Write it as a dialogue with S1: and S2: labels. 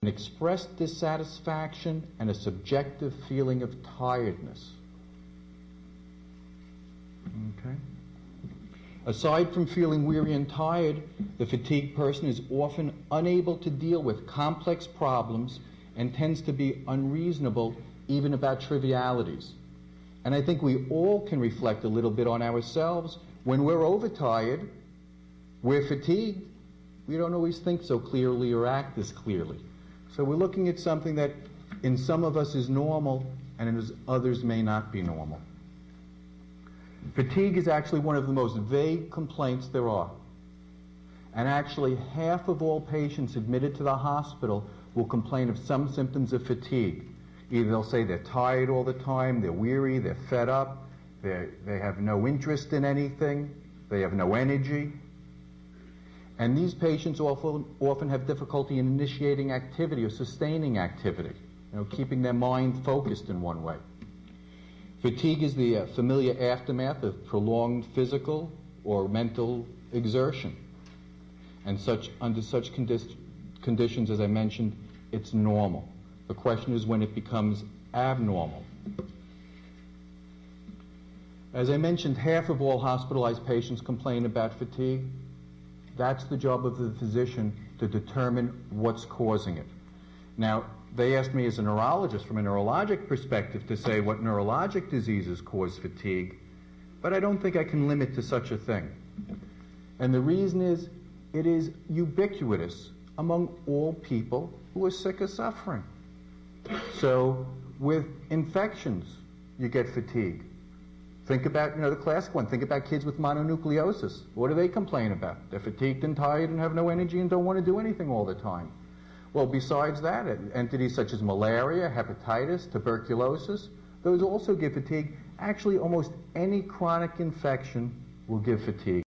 S1: an expressed dissatisfaction and a subjective feeling of tiredness. Okay. Aside from feeling weary and tired, the fatigued person is often unable to deal with complex problems and tends to be unreasonable even about trivialities. And I think we all can reflect a little bit on ourselves. When we're overtired, we're fatigued, we don't always think so clearly or act as clearly. So we're looking at something that in some of us is normal and in others may not be normal. Fatigue is actually one of the most vague complaints there are. And actually half of all patients admitted to the hospital will complain of some symptoms of fatigue. Either they'll say they're tired all the time, they're weary, they're fed up, they have no interest in anything, they have no energy. And these patients often have difficulty in initiating activity or sustaining activity, keeping their mind focused in one way. Fatigue is the familiar aftermath of prolonged physical or mental exertion. And under such conditions, as I mentioned, it's normal. The question is when it becomes abnormal. As I mentioned, half of all hospitalized patients complain about fatigue. That's the job of the physician to determine what's causing it. Now, they asked me as a neurologist from a neurologic perspective to say what neurologic diseases cause fatigue, but I don't think I can limit to such a thing. And the reason is it is ubiquitous among all people who are sick or suffering. So with infections, you get fatigue. Think about, the classic one. Think about kids with mononucleosis. What do they complain about? They're fatigued and tired and have no energy and don't want to do anything all the time. Well, besides that, entities such as malaria, hepatitis, tuberculosis, those also give fatigue. Actually, almost any chronic infection will give fatigue.